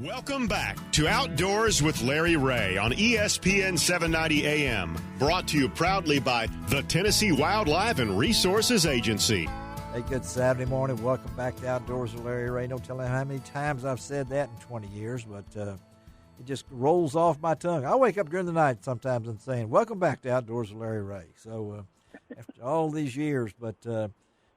Welcome back to Outdoors with Larry Ray on ESPN 790 AM, brought to you proudly by the Tennessee Wildlife and Resources Agency. Hey, good Saturday morning. Welcome back to Outdoors with Larry Ray. No telling how many times I've said that in 20 years, but it just rolls off my tongue. I wake up during the night sometimes and saying, welcome back to Outdoors with Larry Ray. So after all these years, but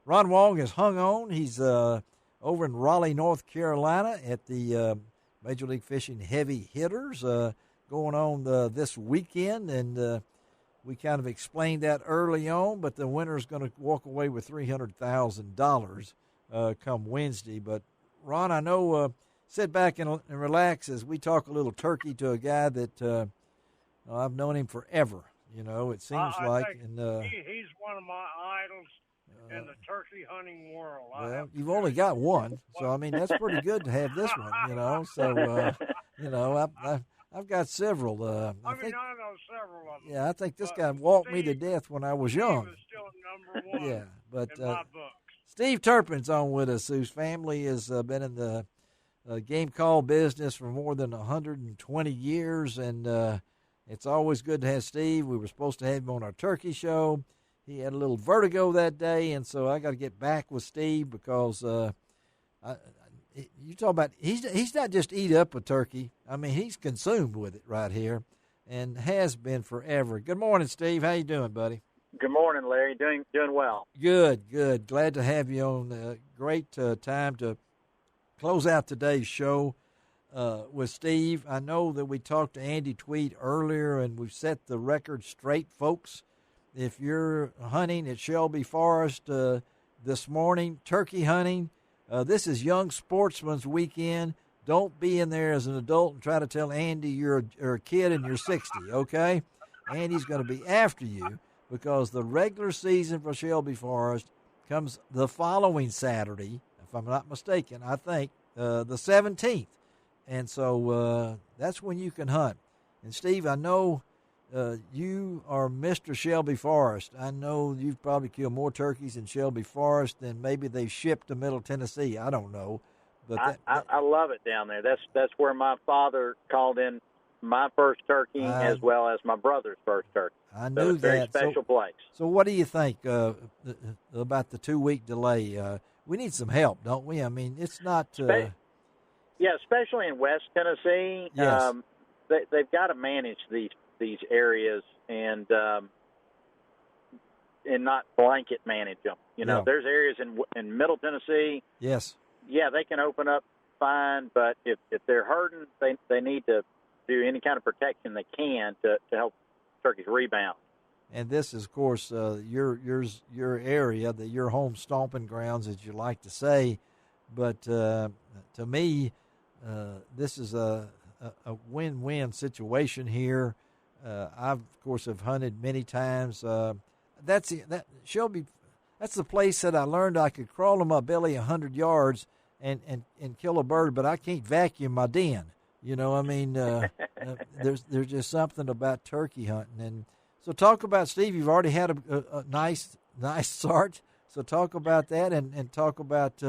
Ron Wong has hung on. He's over in Raleigh, North Carolina at the Major League Fishing Heavy Hitters going on this weekend, and we kind of explained that early on, but the winner's going to walk away with $300,000 come Wednesday. But, Ron, I know sit back and relax as we talk a little turkey to a guy that I've known him forever, it seems like. And he's one of my idols in the turkey hunting world. Well, you've only got one, so, I mean, that's pretty good to have this one, So, I've got several. I know several of them. Yeah, I think this guy walked me to death when I was young. Steve is still number one yeah, but in my book. Steve Turpin's on with us, whose family has been in the game call business for more than 120 years, and it's always good to have Steve. We were supposed to have him on our turkey show. He had a little vertigo that day, and so I got to get back with Steve because you talk about he's not just eat up a turkey. I mean, he's consumed with it right here and has been forever. Good morning, Steve. How you doing, buddy? Good morning, Larry. Doing well. Good. Glad to have you on. Great time to close out today's show with Steve. I know that we talked to Andy Tweed earlier, and we've set the record straight, folks. If you're hunting at Shelby Forest this morning, turkey hunting, this is Young Sportsman's Weekend. Don't be in there as an adult and try to tell Andy you're a kid and you're 60, okay? Andy's going to be after you because the regular season for Shelby Forest comes the following Saturday, if I'm not mistaken, I think, the 17th. And so that's when you can hunt. And, Steve, I know you are Mr. Shelby Forest. I know you've probably killed more turkeys in Shelby Forest than maybe they've shipped to Middle Tennessee. I don't know. But I love it down there. That's where my father called in my first turkey as well as my brother's first turkey. I knew that. Very special place. So what do you think about the 2-week delay? We need some help, don't we? I mean, it's not yeah, especially in West Tennessee. Yes. They've got to manage these areas and not blanket manage them. There's areas in Middle Tennessee. Yes. Yeah, they can open up fine, but if they're hurting, they need to do any kind of protection they can to help turkeys rebound. And this is, of course, your area, your home stomping grounds, as you like to say. But to me, this is a win-win situation here. I've, of course, have hunted many times. Shelby. That's the place that I learned I could crawl on my belly 100 yards and kill a bird, but I can't vacuum my den. There's just something about turkey hunting. And so talk about, Steve, you've already had a nice start. So talk about that and talk about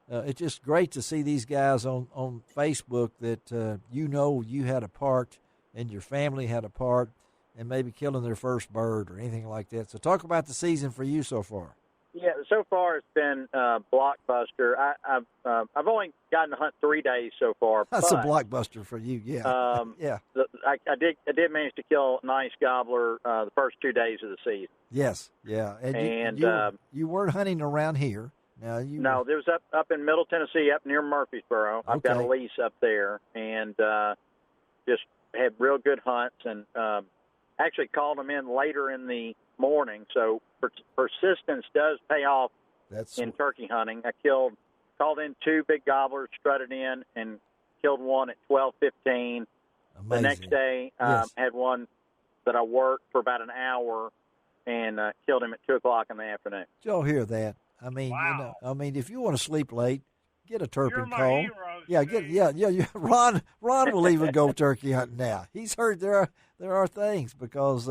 it's just great to see these guys on Facebook that you had a part and your family had a part and maybe killing their first bird or anything like that. So talk about the season for you so far. Yeah, so far it's been blockbuster. I've only gotten to hunt 3 days so far. That's a blockbuster for you, yeah. Yeah. I did manage to kill a nice gobbler the first 2 days of the season. Yes, yeah. And you weren't hunting around here. No, there was up in Middle Tennessee, up near Murfreesboro. I've got a lease up there, and just had real good hunts, and actually called them in later in the morning. So persistence does pay off in turkey hunting. I called in 2 big gobblers, strutted in, and killed one at 12:15. The next day, had one that I worked for about an hour and killed him at 2:00 in the afternoon. Did y'all hear that? I mean, wow. If you want to sleep late, get a Turpin call. Hero, Ron will even go turkey hunting now. He's heard there are things because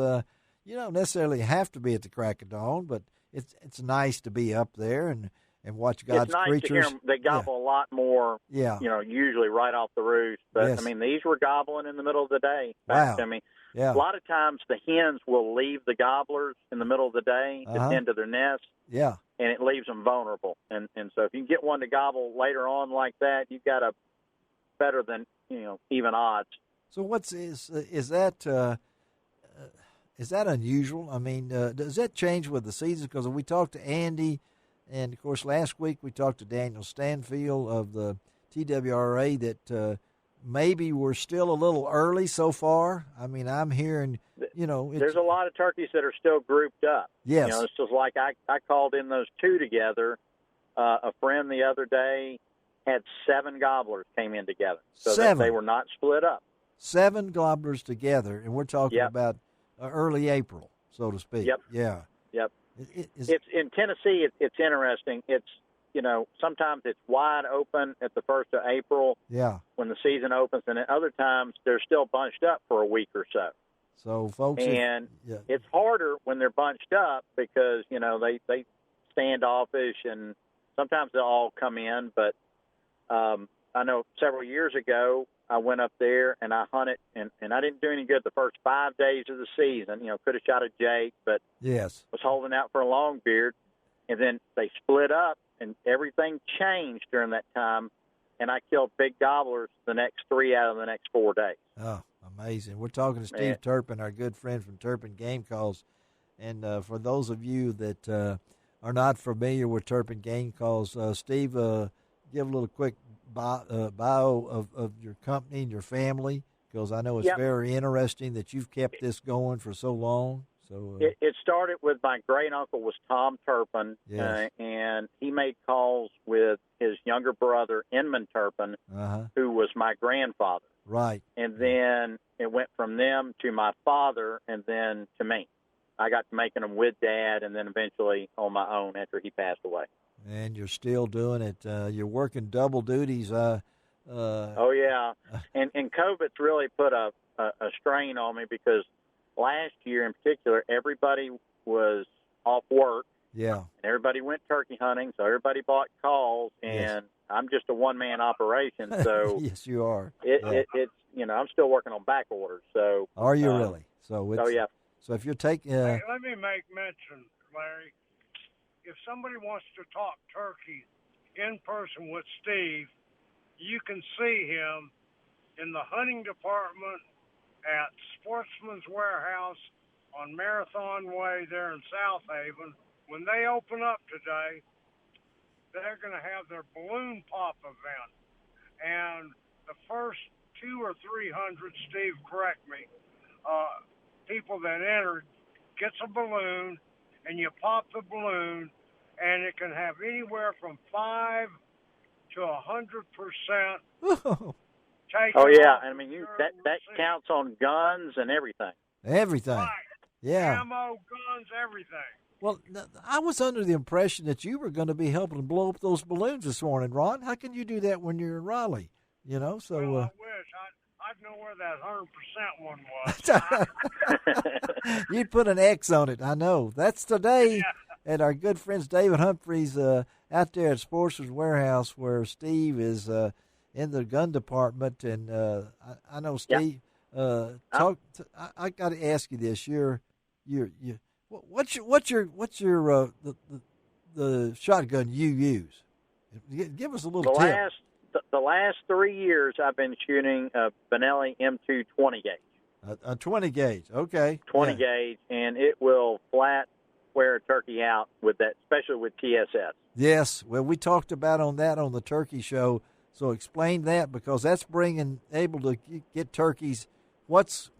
you don't necessarily have to be at the crack of dawn, but it's nice to be up there and and watch God's it's nice creatures. to hear them. They gobble a lot more, usually right off the roost. But, Yes. I mean, these were gobbling in the middle of the day. In Wow. fact, I mean, Yeah. a lot of times the hens will leave the gobblers in the middle of the day to tend to their nest. Yeah. And it leaves them vulnerable. And so if you can get one to gobble later on like that, you've got a better than, even odds. So is that unusual? I mean, does that change with the season? Because we talked to Andy, and, of course, last week we talked to Daniel Stanfield of the TWRA that maybe we're still a little early so far. I mean, I'm hearing, there's a lot of turkeys that are still grouped up. Yes. It's just like I called in those two together. A friend the other day had 7 gobblers came in together. So that they were not split up. 7 gobblers together, and we're talking about early April, so to speak. Yep. Yeah. Yep. It's in Tennessee. It's interesting. It's sometimes it's wide open at the 1st of April. Yeah. When the season opens, and at other times they're still bunched up for a week or so. So, folks, it's harder when they're bunched up because they standoffish, and sometimes they'll all come in. But I know several years ago I went up there and I hunted, and I didn't do any good the first 5 days of the season. Could have shot a jake, but was holding out for a longbeard. And then they split up, and everything changed during that time. And I killed big gobblers the next 3 out of the next 4 days. Oh, amazing. We're talking to Steve Turpin, our good friend from Turpin Game Calls. And for those of you that are not familiar with Turpin Game Calls, Steve, give a little quick bio of your company and your family, because I know it's very interesting that you've kept this going for so long. So it started with my great uncle was Tom Turpin, and he made calls with his younger brother Inman Turpin, who was my grandfather. Right. And then it went from them to my father, and then to me. I got to making them with Dad, and then eventually on my own after he passed away. And you're still doing it. You're working double duties. Oh yeah, and COVID's really put a strain on me because last year in particular, everybody was off work. Yeah. And everybody went turkey hunting, so everybody bought calls, and I'm just a one-man operation. So yes, you are. It's I'm still working on back orders. So are you really? So it's, yeah. So if you're taking, hey, let me make mention, Larry. If somebody wants to talk turkey in person with Steve, you can see him in the hunting department at Sportsman's Warehouse on Marathon Way there in South Haven. When they open up today, they're going to have their balloon pop event. And the first 200 or 300, Steve, correct me, people that entered gets a balloon, and you pop the balloon, and it can have anywhere from 5 to 100%. Oh yeah, I mean that counts on guns and everything. Everything. Right. Yeah. Ammo, guns, everything. Well, I was under the impression that you were going to be helping to blow up those balloons this morning, Ron. How can you do that when you're in Raleigh? So well, I wish I'd know where that 100% one was. You'd put an X on it. I know. That's today at our good friends David Humphreys out there at Sportsman's Warehouse, where Steve is in the gun department, and I know Steve. I got to ask you this: what's your the shotgun you use? Give us a little tip. The last 3 years, I've been shooting a Benelli M2 20 gauge. A 20 gauge, okay. 20 gauge, and it will flat wear a turkey out with that, especially with TSS. Yes, well, we talked about on the turkey show. So explain that, because that's able to get turkeys. What's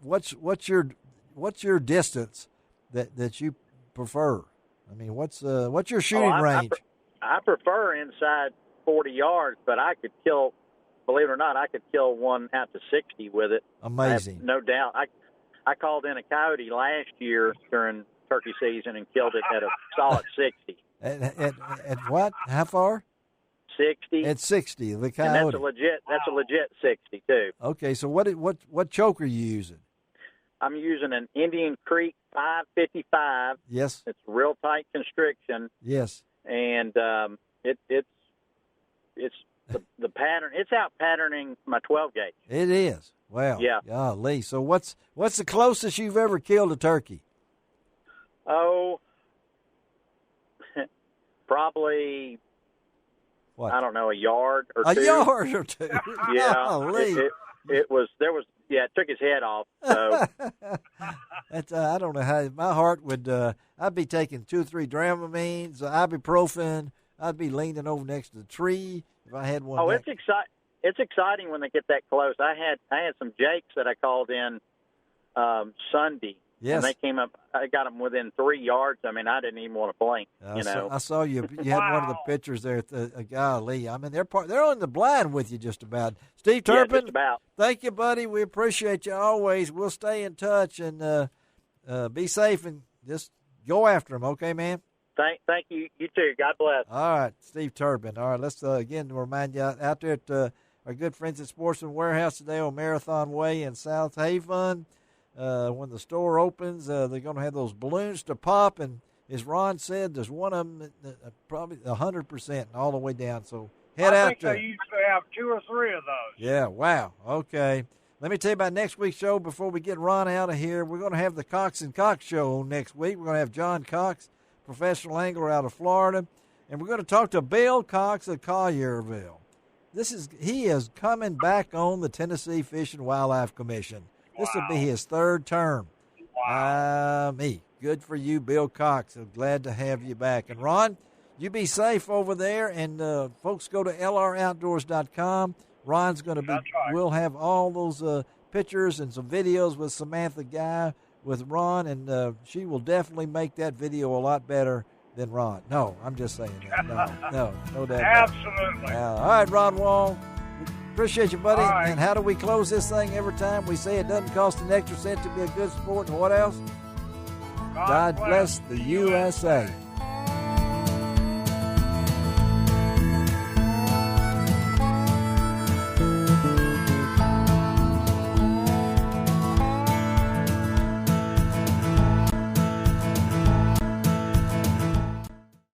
your distance that you prefer? I mean, what's your shooting range? I prefer inside 40 yards, but I could kill. Believe it or not, I could kill one out to 60 with it. Amazing, no doubt. I called in a coyote last year during turkey season and killed it at a solid 60. At what? How far? 60. At 60, the coyote. And that's a legit 60 too. Okay, so what choke are you using? I'm using an Indian Creek 555. Yes. It's real tight constriction. Yes. And it's the pattern. It's out patterning my 12 gauge. It is. Well, yeah. Golly. So what's the closest you've ever killed a turkey? Oh, probably. What? I don't know, a yard or two. A yard or two. Yeah. Golly. It was. There was. Yeah, it took his head off. So. That's, I don't know how my heart would. I'd be taking 2 or 3 Dramamines, ibuprofen. I'd be leaning over next to the tree if I had one. Oh, it's exciting. It's exciting when they get that close. I had some jakes that I called in Sunday. Yes. And they came up. I got them within 3 yards. I mean, I didn't even want to blink. I saw you. You had one of the pictures there. Golly, I mean, they're on the blind with you just about. Steve Turpin, yeah, just about. Thank you, buddy. We appreciate you always. We'll stay in touch and be safe and just go after them. Okay, man. Thank you. You too. God bless. All right, Steve Turpin. All right, let's again remind you out there at our good friends at Sportsman Warehouse today on Marathon Way in South Haven. When the store opens, they're going to have those balloons to pop, and as Ron said, there's one of them probably 100% all the way down. So head out. I think they used to have 2 or 3 of those. Yeah, wow. Okay. Let me tell you about next week's show before we get Ron out of here. We're going to have the Cox and Cox show on next week. We're going to have John Cox, professional angler out of Florida, and we're going to talk to Bill Cox of Collierville. He is coming back on the Tennessee Fish and Wildlife Commission. This will be his 3rd term. Wow. Good for you, Bill Cox. I'm glad to have you back. And, Ron, you be safe over there. And, folks, go to lroutdoors.com. Ron's going to be, That's right. We'll have all those pictures and some videos with Samantha Guy with Ron. And she will definitely make that video a lot better than Ron. No, I'm just saying that. No doubt. Absolutely. All right, Ron Wall. Appreciate you, buddy. Right. And how do we close this thing every time? We say it doesn't cost an extra cent to be a good sport. And what else? God bless the USA.